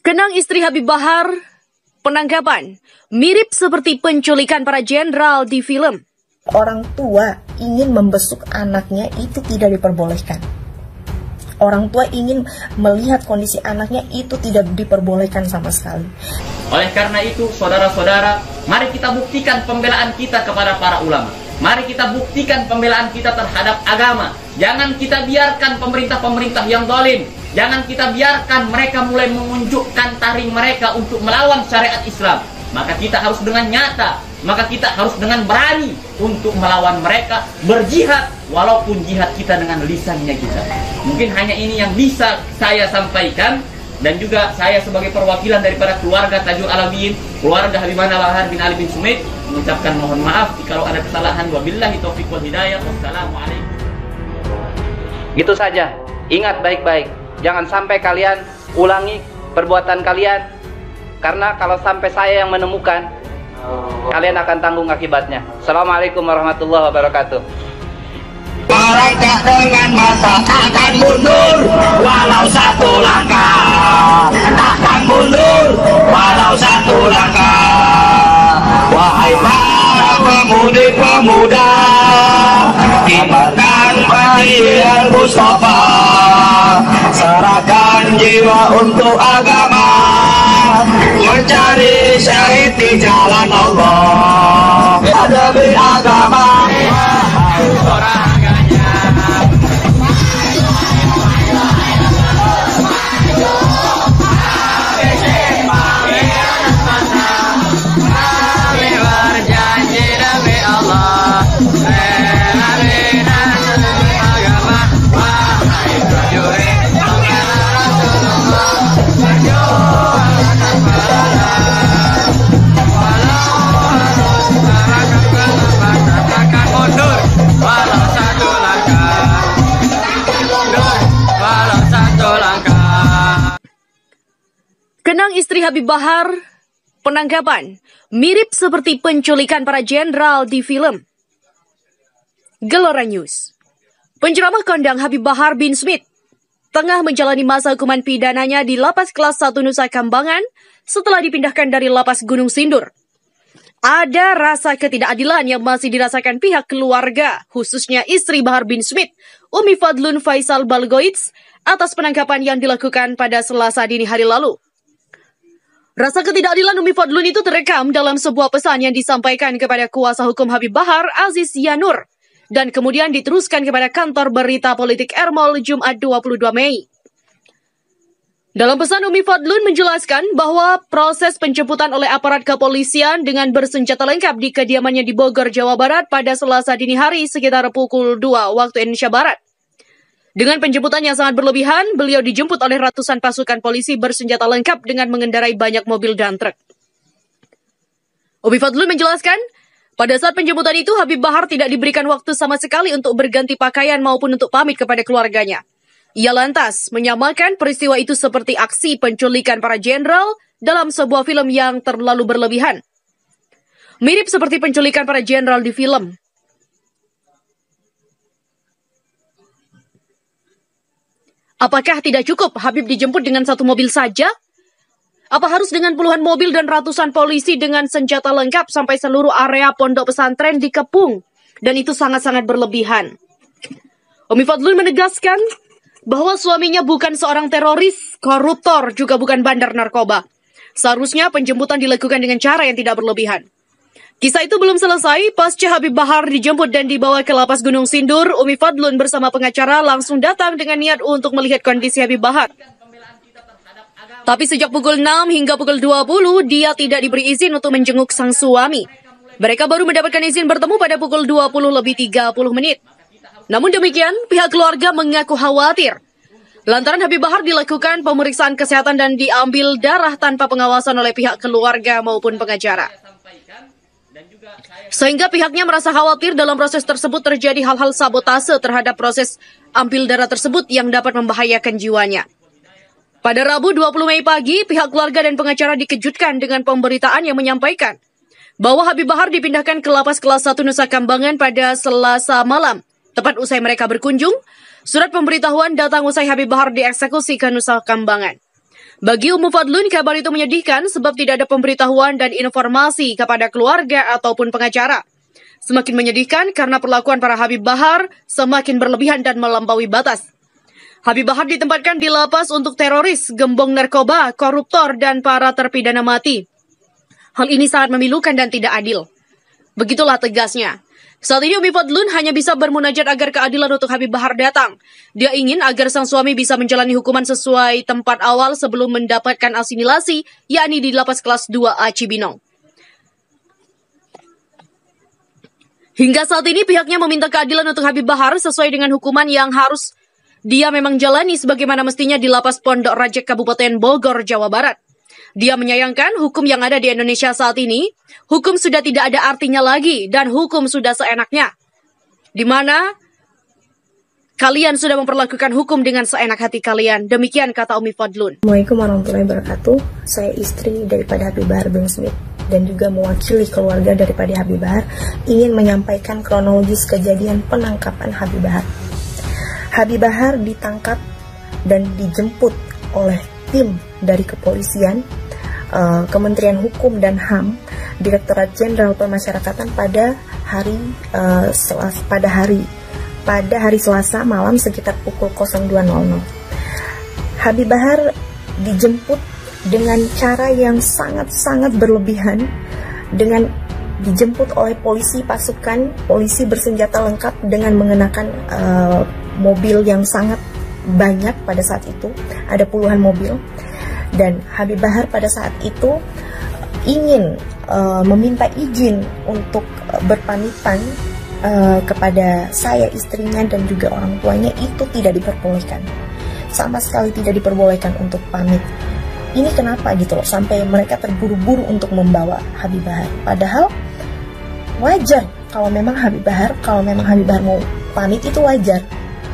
Kenang istri Habib Bahar, penangkapan mirip seperti penculikan para jenderal di film. Orang tua ingin membesuk anaknya itu tidak diperbolehkan. Orang tua ingin melihat kondisi anaknya itu tidak diperbolehkan sama sekali. Oleh karena itu, saudara-saudara, mari kita buktikan pembelaan kita kepada para ulama. Mari kita buktikan pembelaan kita terhadap agama. Jangan kita biarkan pemerintah-pemerintah yang zalim. Jangan kita biarkan mereka mulai menunjukkan taring mereka untuk melawan syariat Islam. Maka kita harus dengan nyata, maka kita harus dengan berani untuk melawan mereka, berjihad, walaupun jihad kita dengan lisannya kita. Mungkin hanya ini yang bisa saya sampaikan, dan juga saya sebagai perwakilan daripada keluarga Tajul Alamin, keluarga Habibana Bahar bin Ali bin Sumait, mengucapkan mohon maaf kalau ada kesalahan. Wabillahi taufiq wal hidayah. Wassalamualaikum. Gitu saja, ingat baik-baik, jangan sampai kalian ulangi perbuatan kalian. Karena kalau sampai saya yang menemukan, kalian akan tanggung akibatnya. Assalamualaikum warahmatullahi wabarakatuh. Mereka dengan masa akan mundur walau satu langkah, akan mundur walau satu langkah. Wahai para pemudi-pemuda, kibarkan bendera Mustafa, serahkan jiwa untuk agama, mencari syahid di jalan Allah. Demi agama, Kenang istri Habib Bahar, penangkapan mirip seperti penculikan para jenderal di film. Gelora News. Penceramah kondang Habib Bahar bin Smith tengah menjalani masa hukuman pidananya di Lapas Kelas 1 Nusa Kambangan setelah dipindahkan dari Lapas Gunung Sindur. Ada rasa ketidakadilan yang masih dirasakan pihak keluarga, khususnya istri Bahar bin Smith, Umi Fadlun Faisal Balgoits, atas penangkapan yang dilakukan pada Selasa dini hari lalu. Rasa ketidakadilan Umi Fadlun itu terekam dalam sebuah pesan yang disampaikan kepada kuasa hukum Habib Bahar, Aziz Yanur, dan kemudian diteruskan kepada kantor berita politik Ermol Jumat 22 Mei. Dalam pesan, Umi Fadlun menjelaskan bahwa proses penjemputan oleh aparat kepolisian dengan bersenjata lengkap di kediamannya di Bogor, Jawa Barat pada Selasa dini hari sekitar pukul 2 waktu Indonesia Barat. Dengan penjemputan yang sangat berlebihan, beliau dijemput oleh ratusan pasukan polisi bersenjata lengkap dengan mengendarai banyak mobil dan truk. Umi Fadlun menjelaskan, pada saat penjemputan itu Habib Bahar tidak diberikan waktu sama sekali untuk berganti pakaian maupun untuk pamit kepada keluarganya. Ia lantas menyamakan peristiwa itu seperti aksi penculikan para jenderal dalam sebuah film yang terlalu berlebihan. Mirip seperti penculikan para jenderal di film. Apakah tidak cukup Habib dijemput dengan satu mobil saja? Apa harus dengan puluhan mobil dan ratusan polisi dengan senjata lengkap sampai seluruh area pondok pesantren dikepung? Dan itu sangat-sangat berlebihan. Umi Fadlun menegaskan bahwa suaminya bukan seorang teroris, koruptor, juga bukan bandar narkoba. Seharusnya penjemputan dilakukan dengan cara yang tidak berlebihan. Kisah itu belum selesai, pasca Habib Bahar dijemput dan dibawa ke Lapas Gunung Sindur, Umi Fadlun bersama pengacara langsung datang dengan niat untuk melihat kondisi Habib Bahar. Tapi sejak pukul 6 hingga pukul 20, dia tidak diberi izin untuk menjenguk sang suami. Mereka baru mendapatkan izin bertemu pada pukul 20:30. Namun demikian, pihak keluarga mengaku khawatir lantaran Habib Bahar dilakukan pemeriksaan kesehatan dan diambil darah tanpa pengawasan oleh pihak keluarga maupun pengacara. Sehingga pihaknya merasa khawatir dalam proses tersebut terjadi hal-hal sabotase terhadap proses ambil darah tersebut yang dapat membahayakan jiwanya. Pada Rabu 20 Mei pagi, pihak keluarga dan pengacara dikejutkan dengan pemberitaan yang menyampaikan bahwa Habib Bahar dipindahkan ke Lapas Kelas 1 Nusa Kambangan pada Selasa malam. Tepat usai mereka berkunjung, surat pemberitahuan datang usai Habib Bahar dieksekusi ke Nusa Kambangan. Bagi Ummu Fadlun, kabar itu menyedihkan sebab tidak ada pemberitahuan dan informasi kepada keluarga ataupun pengacara. Semakin menyedihkan karena perlakuan para Habib Bahar semakin berlebihan dan melampaui batas. Habib Bahar ditempatkan di lapas untuk teroris, gembong narkoba, koruptor, dan para terpidana mati. Hal ini sangat memilukan dan tidak adil. Begitulah tegasnya. Saat ini Ummi Fadlun hanya bisa bermunajat agar keadilan untuk Habib Bahar datang. Dia ingin agar sang suami bisa menjalani hukuman sesuai tempat awal sebelum mendapatkan asimilasi, yakni di lapas kelas 2A Cibinong. Hingga saat ini pihaknya meminta keadilan untuk Habib Bahar sesuai dengan hukuman yang harus dia memang jalani sebagaimana mestinya di lapas Pondok Rajek Kabupaten Bogor, Jawa Barat. Dia menyayangkan hukum yang ada di Indonesia saat ini, hukum sudah tidak ada artinya lagi dan hukum sudah seenaknya. Di mana kalian sudah memperlakukan hukum dengan seenak hati kalian. Demikian kata Ummi Fadlun. Assalamualaikum warahmatullahi wabarakatuh. Saya istri daripada Habib Bahar bin Smith dan juga mewakili keluarga daripada Habib Bahar ingin menyampaikan kronologis kejadian penangkapan Habib Bahar. Habib Bahar ditangkap dan dijemput oleh tim dari kepolisian, Kementerian Hukum dan HAM, Direktorat Jenderal Pemasyarakatan pada hari Selasa malam sekitar pukul 02.00. Habib Bahar dijemput dengan cara yang sangat-sangat berlebihan, dengan dijemput oleh polisi polisi bersenjata lengkap dengan mengenakan mobil yang sangat banyak pada saat itu, ada puluhan mobil. Dan Habib Bahar pada saat itu ingin meminta izin untuk berpamitan kepada saya, istrinya, dan juga orang tuanya. Itu tidak diperbolehkan, sama sekali tidak diperbolehkan untuk pamit. Ini kenapa gitu loh, sampai mereka terburu-buru untuk membawa Habib Bahar. Padahal wajar kalau memang Habib Bahar mau pamit, itu wajar.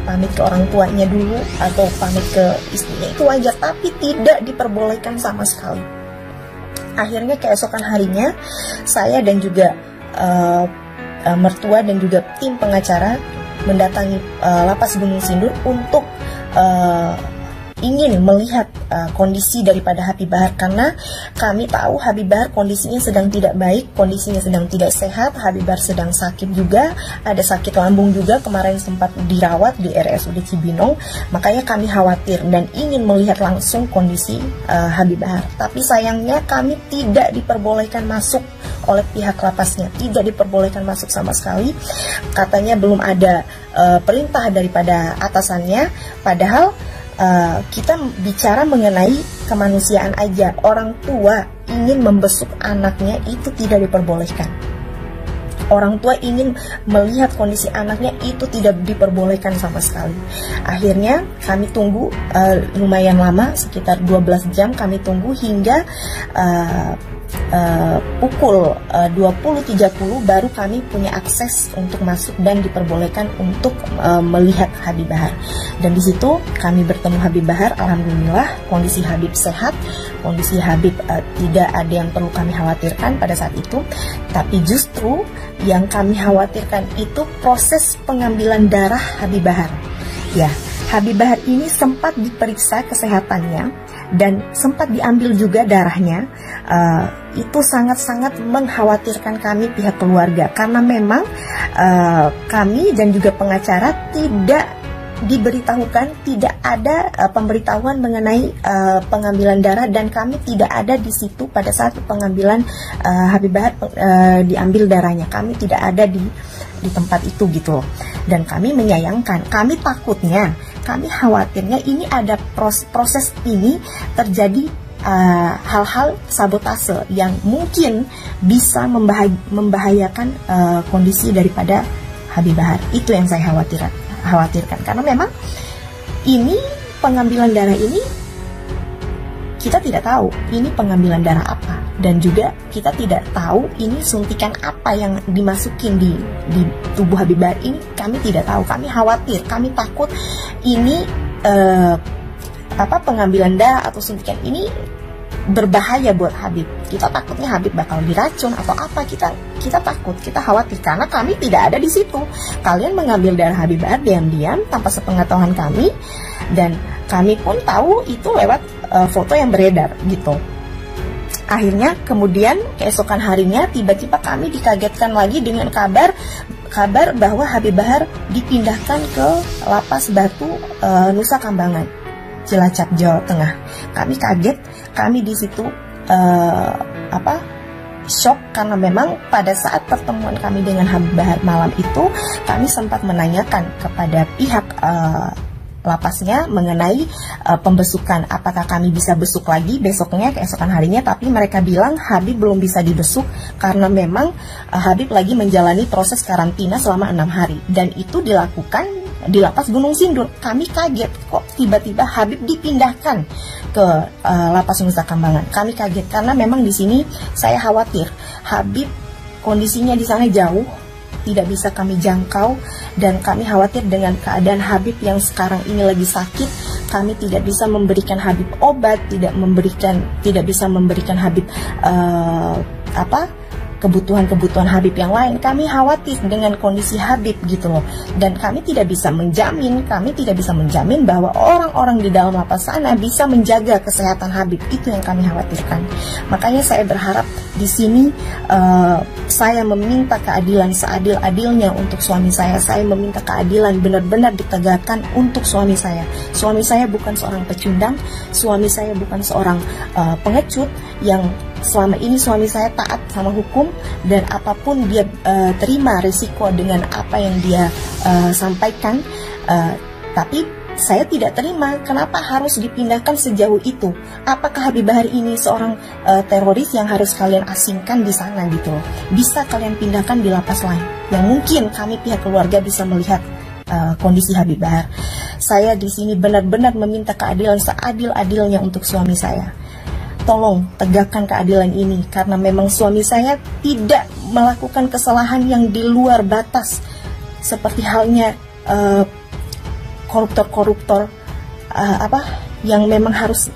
Pamit ke orang tuanya dulu atau pamit ke istrinya itu wajar, tapi tidak diperbolehkan sama sekali. Akhirnya keesokan harinya saya dan juga mertua dan juga tim pengacara mendatangi lapas Gunung Sindur untuk ingin melihat kondisi daripada Habib Bahar, karena kami tahu Habib Bahar kondisinya sedang tidak baik, kondisinya sedang tidak sehat. Habib Bahar sedang sakit juga, ada sakit lambung juga, kemarin sempat dirawat di RSUD Cibinong. Makanya kami khawatir dan ingin melihat langsung kondisi Habib Bahar. Tapi sayangnya kami tidak diperbolehkan masuk oleh pihak lapasnya, tidak diperbolehkan masuk sama sekali. Katanya belum ada perintah daripada atasannya, padahal kita bicara mengenai kemanusiaan aja. Orang tua ingin membesuk anaknya itu tidak diperbolehkan. Orang tua ingin melihat kondisi anaknya itu tidak diperbolehkan sama sekali. Akhirnya kami tunggu lumayan lama, sekitar 12 jam kami tunggu hingga pukul 20.30 baru kami punya akses untuk masuk dan diperbolehkan untuk melihat Habib Bahar. Dan di situ kami bertemu Habib Bahar. Alhamdulillah kondisi Habib sehat, kondisi Habib tidak ada yang perlu kami khawatirkan pada saat itu. Tapi justru yang kami khawatirkan itu proses pengambilan darah Habib Bahar. Ya, Habib Bahar ini sempat diperiksa kesehatannya dan sempat diambil juga darahnya. Itu sangat-sangat mengkhawatirkan kami pihak keluarga, karena memang kami dan juga pengacara tidak diberitahukan, tidak ada pemberitahuan mengenai pengambilan darah, dan kami tidak ada di situ pada saat pengambilan Habib Bahar diambil darahnya. Kami tidak ada di tempat itu gitu loh. Dan kami menyayangkan, kami takutnya, kami khawatirnya ini ada proses ini terjadi hal-hal sabotase yang mungkin bisa membahayakan kondisi daripada Habib Bahar. Itu yang saya khawatirkan, karena memang ini pengambilan darah ini kita tidak tahu ini pengambilan darah apa, dan juga kita tidak tahu ini suntikan apa yang dimasukin di tubuh Habib Bahar ini. Kami tidak tahu, kami khawatir, kami takut ini pengambilan darah atau suntikan ini berbahaya buat Habib. Kita takutnya Habib bakal diracun atau apa, kita takut, kita khawatir, karena kami tidak ada di situ. Kalian mengambil darah Habib Bahar diam-diam tanpa sepengetahuan kami, dan kami pun tahu itu lewat foto yang beredar gitu. Akhirnya kemudian keesokan harinya tiba-tiba kami dikagetkan lagi dengan kabar bahwa Habib Bahar dipindahkan ke Lapas Batu Nusa Kambangan, Cilacap, Jawa Tengah. Kami kaget, kami di situ shock, karena memang pada saat pertemuan kami dengan Habib Bahar malam itu kami sempat menanyakan kepada pihak lapasnya mengenai pembesukan, apakah kami bisa besuk lagi besoknya, keesokan harinya, tapi mereka bilang Habib belum bisa dibesuk karena memang Habib lagi menjalani proses karantina selama 6 hari, dan itu dilakukan di Lapas Gunung Sindur. Kami kaget kok tiba-tiba Habib dipindahkan ke Lapas Nusa Kambangan. Kami kaget karena memang di sini saya khawatir Habib kondisinya di sana jauh, tidak bisa kami jangkau, dan kami khawatir dengan keadaan Habib yang sekarang ini lagi sakit. Kami tidak bisa memberikan Habib obat, tidak bisa memberikan Habib kebutuhan Habib yang lain. Kami khawatir dengan kondisi Habib gitu loh, dan kami tidak bisa menjamin bahwa orang-orang di dalam lapas sana bisa menjaga kesehatan Habib. Itu yang kami khawatirkan. Makanya saya berharap di sini saya meminta keadilan seadil-adilnya untuk suami saya. Saya meminta keadilan benar-benar ditegakkan untuk suami saya. Suami saya bukan seorang pecundang, suami saya bukan seorang pengecut yang selama ini suami saya taat sama hukum, dan apapun dia terima risiko dengan apa yang dia sampaikan, tapi saya tidak terima. Kenapa harus dipindahkan sejauh itu? Apakah Habib Bahar ini seorang teroris yang harus kalian asingkan di sana gitu loh? Bisa kalian pindahkan di lapas lain yang mungkin kami pihak keluarga bisa melihat kondisi Habib Bahar. Saya di sini benar-benar meminta keadilan seadil-adilnya untuk suami saya. Tolong tegakkan keadilan ini, karena memang suami saya tidak melakukan kesalahan yang di luar batas seperti halnya koruptor yang memang harus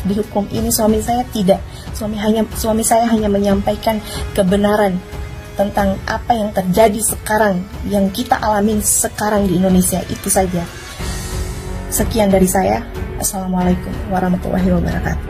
dihukum. Ini suami saya tidak. Suami saya hanya menyampaikan kebenaran tentang apa yang terjadi sekarang, yang kita alami sekarang di Indonesia. Itu saja. Sekian dari saya. Assalamualaikum warahmatullahi wabarakatuh.